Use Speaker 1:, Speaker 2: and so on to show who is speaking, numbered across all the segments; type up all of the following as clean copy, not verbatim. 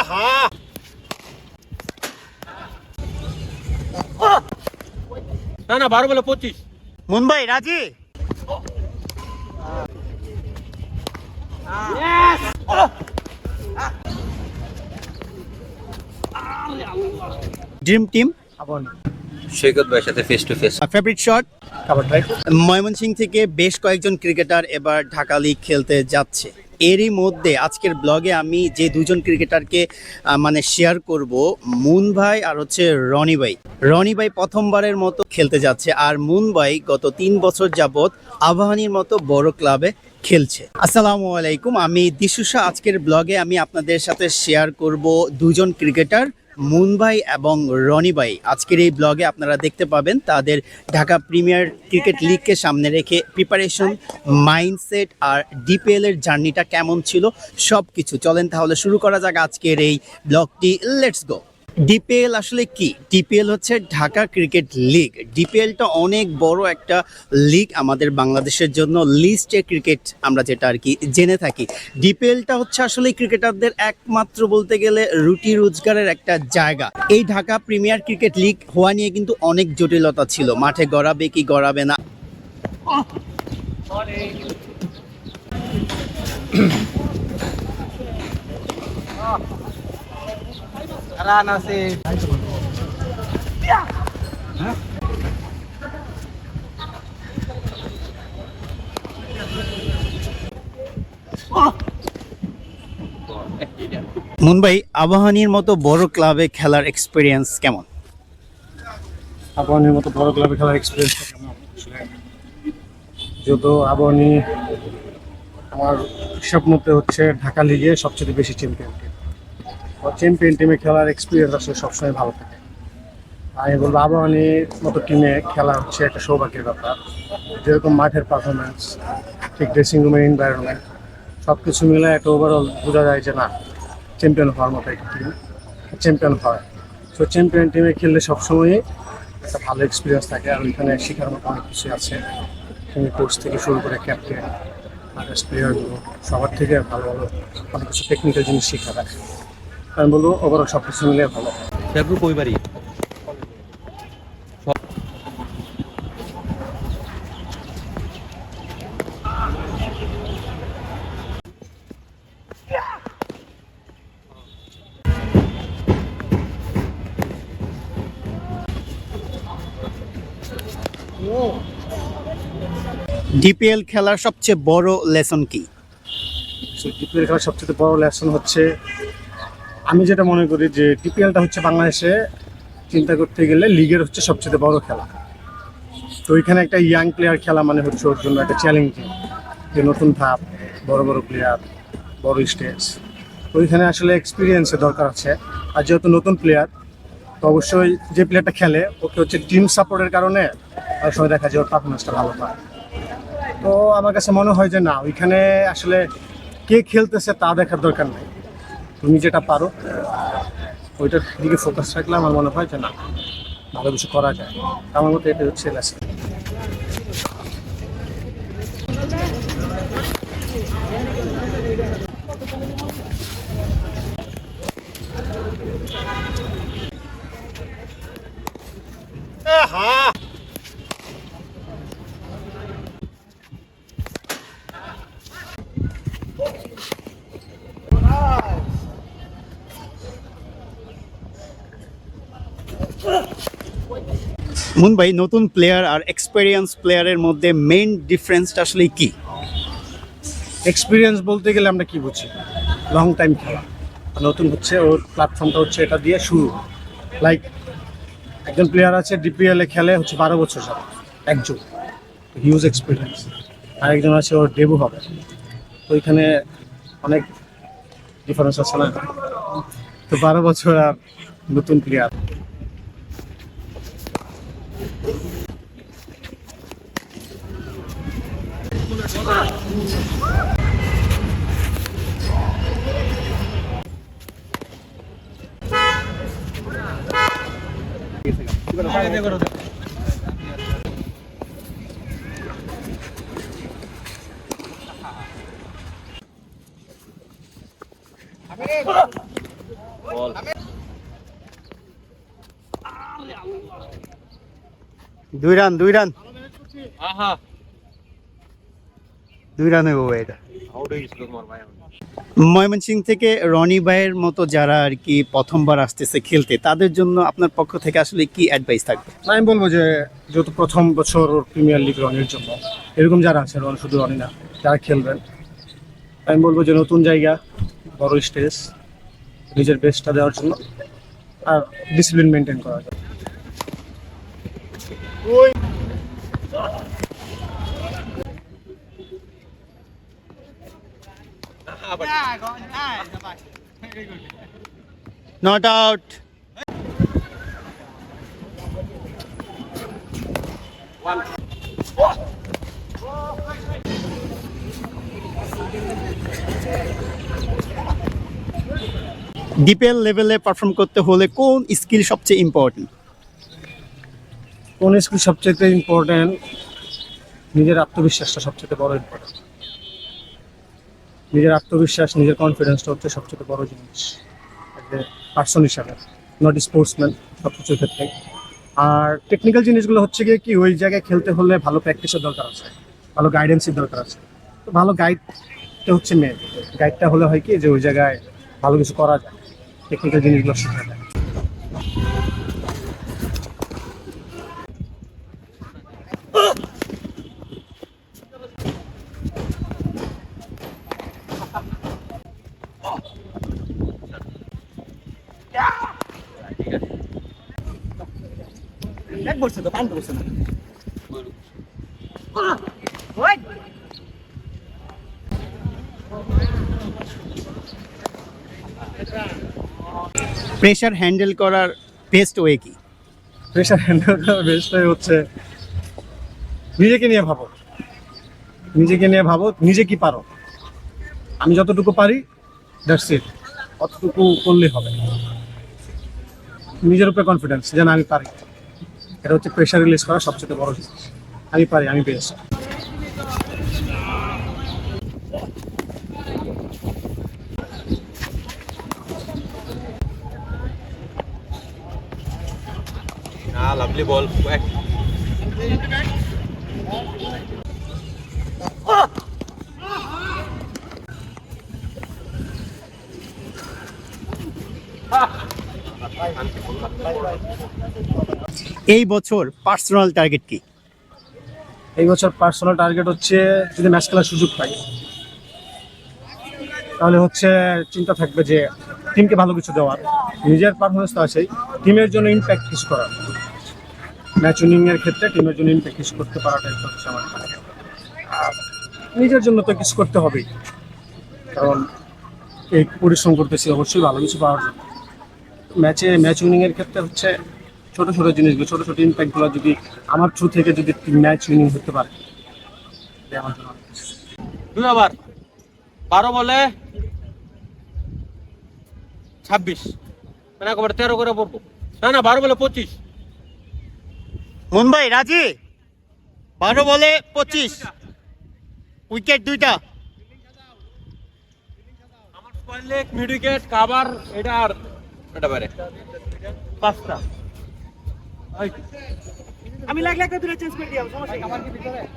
Speaker 1: না না 12 বলে 25।
Speaker 2: মুম্বাই রাজি? ড্রিম টিম
Speaker 3: সৈকত ভাইয়ের সাথে face to face.
Speaker 2: Favourite shot? Mymensingh থেকে বেশ কয়েকজন ক্রিকেটার এবার ঢাকা লিগ খেলতে যাচ্ছে। এরই মধ্যে আজকের ব্লগে আমি যে দুজন ক্রিকেটারকে শেয়ার করব, মুন ভাই আর হচ্ছে রনি ভাই। রনি ভাই প্রথমবারের মতো খেলতে যাচ্ছে, আর মুন ভাই গত 3 বছর যাবত আবাহনীর মতো বড় ক্লাবে খেলছে। আসসালামু আলাইকুম, আমি দিশুষা। আজকের ব্লগে আমি আপনাদের সাথে শেয়ার করব দুজন ক্রিকেটার, মুন ভাই এবং রনি ভাই। আজকের এই ব্লগে আপনারা দেখতে পাবেন তাদের ঢাকা প্রিমিয়ার ক্রিকেট লিগকে সামনে রেখে প্রিপারেশন, মাইন্ডসেট আর ডিপিএল এর জার্নিটা কেমন ছিল সব কিছু। চলেন তাহলে শুরু করা যাক আজকের এই ব্লগটি। Let's go. ডিপিএল আসলে কি? ডিপিএল হচ্ছে ঢাকা ক্রিকেট লিগ। ডিপিএলটা অনেক বড় একটা লিগ আমাদের বাংলাদেশের জন্য, লিস্টে ক্রিকেট আমরা যেটা আর কি জেনে থাকি। ডিপিএলটা হচ্ছে আসলে ক্রিকেটারদের একমাত্র বলতে গেলে রুটি রোজগারের একটা জায়গা। এই ঢাকা প্রিমিয়ার ক্রিকেট লিগ হওয়া নিয়ে কিন্তু অনেক জটিলতা ছিল, মাঠে গড়াবে কি গড়াবে না।
Speaker 1: রান আছে।
Speaker 2: মুম্বাই আবাহনীর মতো বড় ক্লাবে খেলার এক্সপিরিয়েন্স কেমন?
Speaker 4: আবাহনীর মতো বড় ক্লাবে খেলার এক্সপিরিয়েন্স কেমন? যেহেতু আবাহনী আমার হিসাব মতে হচ্ছে ঢাকা লিগে সবচেয়ে বেশি চ্যাম্পিয়ন টিম, চ্যাম্পিয়ন টিমে খেলার এক্সপিরিয়েন্স আসলে সবসময় ভালো থাকে। আমি বলবো আবাহনীর মতো টিমে খেলা হচ্ছে একটা সৌভাগ্যের ব্যাপার। যেরকম মাঠের পারফরমেন্স, ঠিক ড্রেসিং রুমের এনভায়রনমেন্ট, সব কিছু মিলে একটা ওভারঅল বোঝা যায় যে না, চ্যাম্পিয়ন হওয়ার মতো একটা টিম চ্যাম্পিয়ন হয়। সো চ্যাম্পিয়ন টিমে খেললে সবসময়ই একটা ভালো এক্সপিরিয়েন্স থাকে, আর ওইখানে শেখার মতো অনেক কিছু আছে। তুমি কোচ থেকে শুরু করে ক্যাপ্টেন আর প্লেয়ারগুলো সবার থেকে ভালো ভালো অনেক কিছু টেকনিক্যাল জিনিস শেখা যায়। আমি বলবো ওভারঅল সব কিছু মিলে ভালো।
Speaker 1: কইবারই
Speaker 2: ডিপিএল খেলার সবচেয়ে বড় লেসন কি?
Speaker 4: ডিপিএল খেলার সবচেয়ে বড় লেসন হচ্ছে, আমি যেটা মনে করি যে ডিপিএলটা হচ্ছে বাংলাদেশে চিন্তা করতে গেলে লিগের হচ্ছে সবচেয়ে বড় খেলা। তো ওইখানে একটা ইয়াং প্লেয়ার খেলা মানে হচ্ছে ওর জন্য একটা চ্যালেঞ্জিং, যে নতুন ধাপ, বড় বড় প্লেয়ার, বড় স্টেজ। তো ওইখানে আসলে এক্সপিরিয়েন্সের দরকার আছে। আর যেহেতু নতুন প্লেয়ার, তো অবশ্যই যে প্লেয়ারটা খেলে ওকে হচ্ছে টিম সাপোর্টের কারণে অনেক সময় দেখা যায় ওর পারফরমেন্সটা ভালো পায়। তো আমার কাছে মনে হয় যে না, ওইখানে আসলে কে খেলতেছে তা দেখার দরকার নেই, তুমি যেটা পারো ওইটার দিকে ফোকাস রাখলে আমার মনে হয় যে না, ভালো কিছু করা যায়। আমার মতে এটা হচ্ছে লেসন।
Speaker 2: মুম্বাই নতুন প্লেয়ার আর এক্সপেরিয়েন্স প্লেয়ারের মধ্যে মেইন ডিফারেন্সটা আসলে কি?
Speaker 4: এক্সপিরিয়েন্স বলতে গেলে আমরা কি বুঝি? লং টাইম খেলা। নতুন হচ্ছে ওর প্ল্যাটফর্মটা হচ্ছে এটা দিয়ে শুরু। লাইক একজন প্লেয়ার আছে ডিপিএলে খেলে হচ্ছে 12 বছর যাবে, একজন হিউজ এক্সপিরিয়েন্স। আর একজন আছে ওর ডেবু হবে, তো ওইখানে অনেক ডিফারেন্স আছে না? তো 12 বছর আর নতুন প্লেয়ার।
Speaker 1: বল।
Speaker 2: 2 রান 2 রান
Speaker 1: আহা
Speaker 2: 2 রান হইব ভাই এটা।
Speaker 1: আউট হয়ে গেছিল তোমার ভাই।
Speaker 2: ময়মনসিংহ থেকে রনি ভাইয়ের মতো যারা আর কি প্রথমবার আসতেছে খেলতে, তাদের জন্য আপনার পক্ষ থেকে আসলে কি অ্যাডভাইস থাকবে?
Speaker 4: আমি বলবো যে যেহেতু প্রথম বছর প্রিমিয়ার লিগ রনির জন্য, এরকম যারা আছে, রন শুধু রনি না, যারা খেলবেন, আমি বলবো যে নতুন জায়গা, বড় স্টেজ, নিজের বেস্টটা দেওয়ার জন্য আর ডিসিপ্লিন মেনটেন করা যায়।
Speaker 2: Not out. ডিপিএল লেভেলে পারফর্ম করতে হলে কোন স্কিল সবচেয়ে ইম্পর্টেন্ট?
Speaker 4: কোন স্কিল সবচেয়ে ইম্পর্টেন্ট? নিজের আত্মবিশ্বাসটা সবচেয়ে বড় ইম্পর্টেন্ট। নিজের আত্মবিশ্বাস, নিজের কনফিডেন্সটা হচ্ছে সবচেয়ে বড় জিনিস পার্সন হিসাবে, নট স্পোর্টসম্যান সব কিছুর ক্ষেত্রে। আর টেকনিক্যাল জিনিসগুলো হচ্ছে গিয়ে কি, ওই জায়গায় খেলতে হলে ভালো প্র্যাকটিসের দরকার আছে, ভালো গাইডেন্সের দরকার আছে। তো ভালো গাইডটা হচ্ছে মেন। গাইডটা হলে হয় কি যে ওই জায়গায় ভালো কিছু করা যায়, টেকনিক্যাল জিনিসগুলো শেখা যায়।
Speaker 2: প্রেশার হ্যান্ডেল করার বেস্ট ওয়ে কি?
Speaker 4: প্রেশার হ্যান্ডেল করার বেস্টটাই হচ্ছে নিজেকে নিয়ে ভাবো, নিজেকে নিয়ে ভাবো, নিজে কি পারো। আমি যতটুকু পারি দ্যাটস ইট, অতটুকু করলেই হবে। নিজের উপরে কনফিডেন্স যেন আমি পারি, এটা হচ্ছে প্রেশার রিলিজ করা সবচেয়ে বড় জিনিস। আমি পারি, আমি বেস্ট।
Speaker 1: লাভলি বল।
Speaker 2: এই বছর পার্সোনাল টার্গেট কি?
Speaker 4: এই বছর পার্সোনাল টার্গেট হচ্ছে যদি ম্যাচ খেলার সুযোগ পাই, তাহলে হচ্ছে চিন্তা থাকবে যে টিমকে ভালো কিছু দেওয়ার, নিজের পারফরমেন্স তো আছেই, টিমের জন্য ইমপ্যাক্ট কিছু করার। ম্যাচ উইনিং এর ক্ষেত্রে টিমের জন্য ইমপ্যাক্ট কিছু করতে পারাটা হচ্ছে আমার টার্গেট। আর নিজের জন্য তো কিছু করতে হবেই, কারণ এই পরিশ্রম করতেছি অবশ্যই ভালো কিছু পাওয়ার জন্য। ম্যাচ উইনিং এর ক্ষেত্রে হচ্ছে ছোট ছোট জিনিসগুলো, ছোট ছোট ইম্প্যাক্টগুলো যদি আমার থ্রু থেকে যদি ম্যাচ উইনিং হতে পারে, এটা আমার জন্য অনেক কিছু।
Speaker 1: 2 ওভার 12 বলে 26, মানে একবার 13 করে পড়বো। না 12 বলে 25।
Speaker 2: মুম্বাই রাজি? 12 বলে 25, উইকেট 2টা।
Speaker 1: আমার square leg, mid wicket, cover, এটা আর এটা বাইরে 5টা।
Speaker 5: আমি লাগলে একটা দূরে চেঞ্জ করে দিলাম, সমস্যা নেই।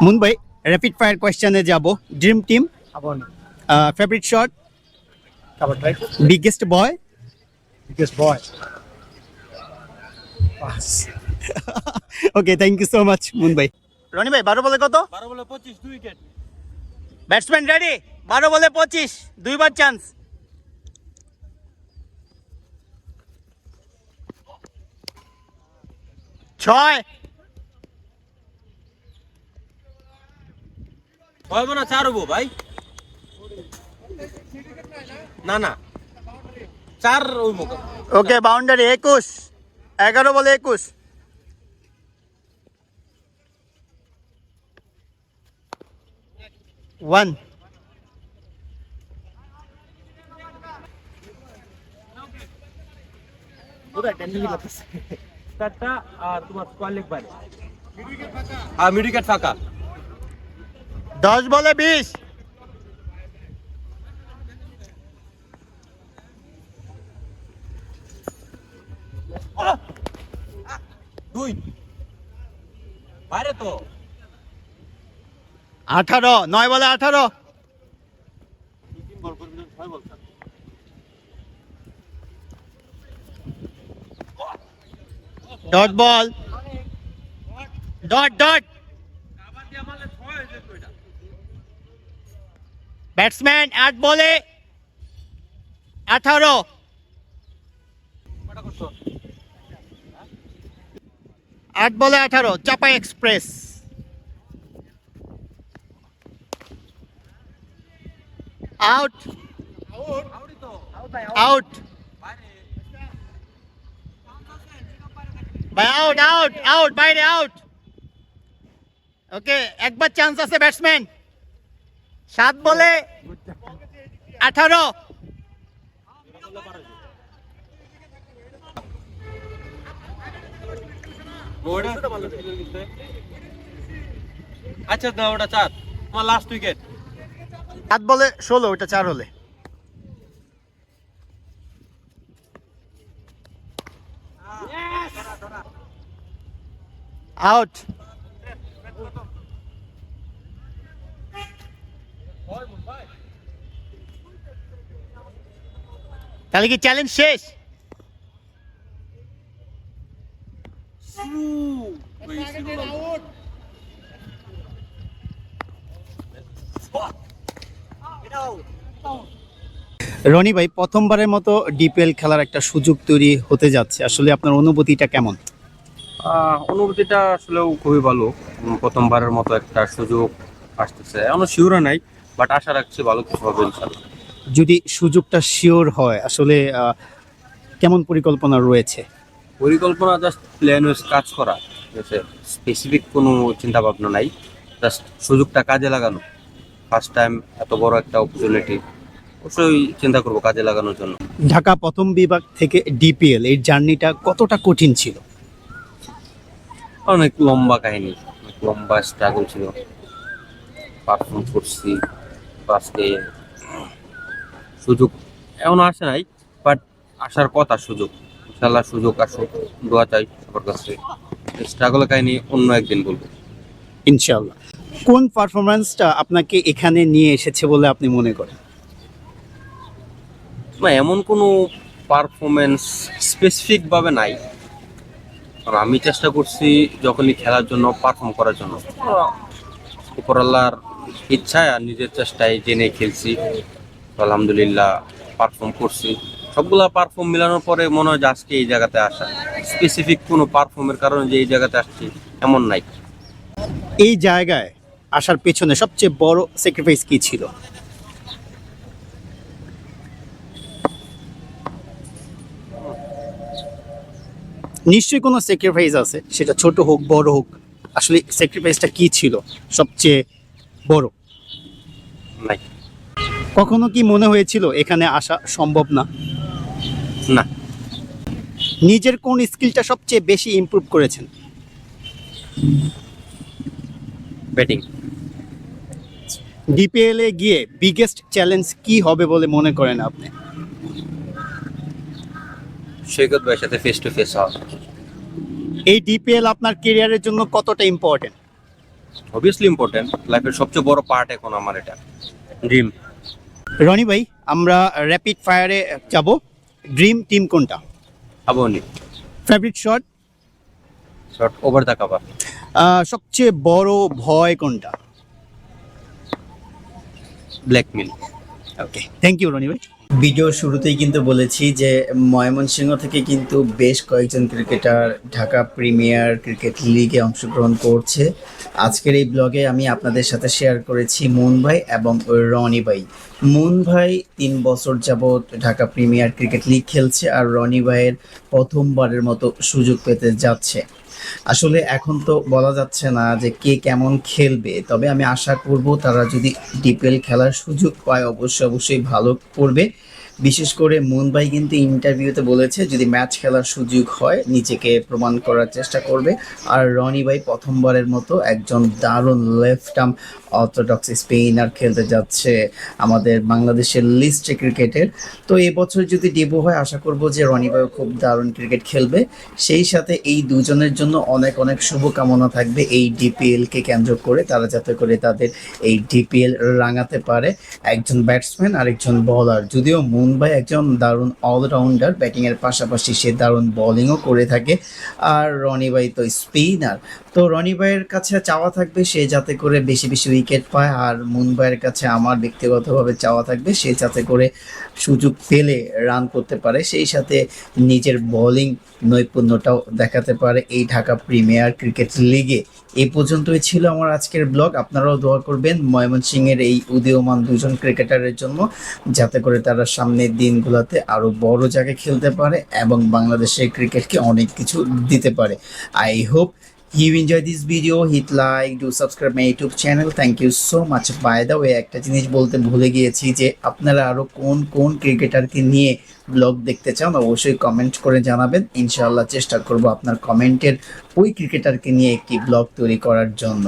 Speaker 2: মুম্বাই র্যাপিড ফায়ার কোয়েশ্চেনে যাব। ড্রিম টিম,
Speaker 4: আবার
Speaker 2: favourite shot,
Speaker 4: cover drive,
Speaker 2: biggest boy.
Speaker 4: Biggest boy, pass.
Speaker 2: Okay, thank you so much Mumbai. Rony ভাই 12 বলে কত?
Speaker 1: 12 বলে 25, 2 উইকেট।
Speaker 2: Batsman ready? 12 বলে 25, 2বার চান্স। ছয়।
Speaker 1: হবে না, 4 হবো ভাই। না 4 হইব।
Speaker 2: ওকে, বাউন্ডারি 21, 11 বলে 21। 1।
Speaker 1: চারটা আর তোমার স্কোয়ার লেগ বাইরে। আর মিড উইকেট ফাঁকা।
Speaker 2: 10 বলে 20।
Speaker 1: 2 বাইরে তো
Speaker 2: 18, 9 বলে 18। Dot ball, dot dot.
Speaker 1: কাবার দিয়ে মারলে 6 হয়ে যেত এটা।
Speaker 2: ব্যাটসম্যান 8 বলে 18।
Speaker 1: কটা করছো?
Speaker 2: 8 বলে 18, চাপাই এক্সপ্রেস। আউট,
Speaker 1: আউটই তো।
Speaker 2: আউট
Speaker 1: বাইরে।
Speaker 2: ভাই, আউট আউট আউট, বাইরে আউট। ওকে, একবার চান্স আছে ব্যাটসম্যান। 7 বলে 18।
Speaker 1: ওটা আচ্ছা না, ওটা 4 তোমার লাস্ট উইকেট।
Speaker 2: 7 বলে 16, ওটা 4 হলে। আউট। তাহলে কি চ্যালেঞ্জ শেষ? রনি ভাই, প্রথমবারের মতো ডিপিএল খেলার একটা সুযোগ তৈরি হতে যাচ্ছে, আসলে আপনার অনুভূতিটা কেমন?
Speaker 3: অনুভূতিটা আসলেও খুবই ভালো। প্রথমবারের মতো একটা সুযোগ আসতেছে, এখনো শিওর নাই, বাট আশা রাখছি ভালো কিছু হবে ইনশাল্লাহ।
Speaker 2: যদি সুযোগটা শিওর হয়, আসলে কেমন পরিকল্পনা রয়েছে?
Speaker 3: পরিকল্পনা জাস্ট প্ল্যান ওয়াইজ কাজ করা, ঠিক আছে, স্পেসিফিক কোনো চিন্তা ভাবনা নাই, জাস্ট সুযোগটা কাজে লাগানো। ফার্স্ট টাইম এত বড় একটা অপরচুনিটি, অবশ্যই চিন্তা করবো কাজে লাগানোর জন্য।
Speaker 2: ঢাকা প্রথম বিভাগ থেকে ডিপিএল এর জার্নিটা কতটা কঠিন ছিল?
Speaker 3: অনেক লম্বা কাহিনী, অনেক লম্বা স্ট্রাগল ছিল। পারফর্ম করছি, আজকে সুযোগ এমন আসে নাই, বাট আসার কথা সুযোগ। ইনশাল্লাহ সুযোগ আসুক, দোয়া চাই সবার কাছে। স্ট্রাগলের কাহিনী অন্য একদিন বলবো
Speaker 2: ইনশাআল্লাহ। কোন পারফরম্যান্সটা আপনাকে এখানে নিয়ে এসেছে বলে আপনি মনে করেন?
Speaker 3: না, এমন কোনো পারফরমেন্স স্পেসিফিক ভাবে নাই, আর আমি চেষ্টা করছি যখনই খেলার জন্য পারফর্ম করার জন্য। উপর আল্লাহর ইচ্ছায় আর নিজের চেষ্টায় জেনে খেলছি, তো আলহামদুলিল্লাহ পারফর্ম করছি। সবগুলা পারফর্ম মিলানোর পরে মনে হয় যে আজকে এই জায়গাতে আসা, স্পেসিফিক কোনো পারফর্মের কারণে যে এই জায়গাতে আসছি এমন নাই।
Speaker 2: এই জায়গায় আসার পেছনে সবচেয়ে বড় স্যাক্রিফাইস কি ছিল? নিশ্চয়ই কোনো স্যাক্রিফাইস আছে, সেটা ছোট হোক বড় হোক। আসলে স্যাক্রিফাইসটা কি ছিল সবচেয়ে বড়?
Speaker 3: নাই।
Speaker 2: কখনো কি মনে হয়েছিল এখানে আসা সম্ভব না?
Speaker 3: না।
Speaker 2: নিজের কোন স্কিলটা সবচেয়ে বেশি ইমপ্রুভ করেছেন?
Speaker 3: ব্যাটিং।
Speaker 2: ডিপিএল এ গিয়ে বিগেস্ট চ্যালেঞ্জ কি হবে বলে মনে করেন আপনি?
Speaker 3: সৈকত ভাইয়ের সাথে ফেস টু ফেস হওয়া।
Speaker 2: এই ডিপিএল আপনার ক্যারিয়ারের জন্য কতটা ইম্পর্টেন্ট?
Speaker 3: অবভিয়াসলি ইম্পর্টেন্ট, লাইফের সবচেয়ে বড় পার্ট এখন আমার এটা, ড্রিম।
Speaker 2: রনি ভাই, আমরা র্যাপিড ফায়ারে যাব। ড্রিম টিম কোনটা?
Speaker 3: আবনি
Speaker 2: favourite shot?
Speaker 3: Short over the cover.
Speaker 2: সবচেয়ে বড় ভয় কোনটা?
Speaker 3: Blackmail.
Speaker 2: Okay, thank you Roni ভাই। ভিডিওর শুরুতেই কিন্তু বলেছি যে ময়মনসিংহ থেকে কিন্তু বেশ কয়েকজন ক্রিকেটার ঢাকা প্রিমিয়ার ক্রিকেট লিগে অংশগ্রহণ করছে। আজকের এই ব্লগে আমি আপনাদের সাথে শেয়ার করেছি মুন ভাই এবং রনি ভাই। মুন ভাই 3 বছর যাবৎ ঢাকা প্রিমিয়ার ক্রিকেট লিগ খেলছে, আর রনি ভাইয়ের প্রথমবারের মতো সুযোগ পেতে যাচ্ছে। আসলে এখন তো বলা যাচ্ছে না যে কে কেমন খেলবে, তবে আমি আশা করব তারা যদি ডিপিএল খেলার সুযোগ পায় অবশ্যই ভালো করবে। বিশেষ করে মুন ভাই কিন্তু ইন্টারভিউতে বলেছে যদি ম্যাচ খেলার সুযোগ হয় নিজেকে প্রমাণ করার চেষ্টা করবে। আর রনি ভাই প্রথমবারের মতো একজন দারুণ লেফট আর্ম অর্থোডক্স স্পিনার খেলতে যাচ্ছে আমাদের বাংলাদেশের লিস্টে ক্রিকেটের। তো এবছর যদি ডেবিউ হয় আশা করব যে রনি ভাইও খুব দারুণ ক্রিকেট খেলবে। সেই সাথে এই দুজনের জন্য অনেক অনেক শুভকামনা থাকবে এই ডিপিএলকে কেন্দ্র করে, তারা যাতে করে তাদের এই ডিপিএল রাঙাতে পারে। একজন ব্যাটসম্যান আর একজন বলার, যদিও মুন ভাই একজন দারুণ অলরাউন্ডার, ব্যাটিংয়ের পাশাপাশি সে দারুণ বোলিংও করে থাকে। আর রনি ভাই তো স্পিনার। তো রনি ভাইয়ের কাছে চাওয়া থাকবে সে যাতে করে বেশি বেশি উইকেট পায়, আর মুন ভাইয়ের কাছে আমার ব্যক্তিগতভাবে চাওয়া থাকবে সে যাতে করে সুযোগ পেলে রান করতে পারে, সেই সাথে নিজের বোলিং নৈপুণ্যটাও দেখাতে পারে এই ঢাকা প্রিমিয়ার ক্রিকেট লিগে। এই পর্যন্তই ছিল আমার আজকের ব্লগ। আপনারাও দোয়া করবেন ময়মনসিংহের এই উদীয়মান দুজন ক্রিকেটারের জন্য, যাতে করে তারা সামনের দিনগুলোতে আরও বড় জায়গায় খেলতে পারে এবং বাংলাদেশের ক্রিকেটকে অনেক কিছু দিতে পারে। I hope you enjoy this video, hit like, do subscribe my YouTube channel. Thank you so much. By the way, একটা জিনিস বলতে ভুলে গিয়েছি যে আপনারা আরো কোন কোন ক্রিকেটারকে নিয়ে ব্লগ দেখতে চান অবশ্যই কমেন্ট করে জানাবেন। ইনশাআল্লাহ চেষ্টা করব আপনার কমেন্টের ওই ক্রিকেটারকে নিয়ে একটি ব্লগ তৈরি করার জন্য।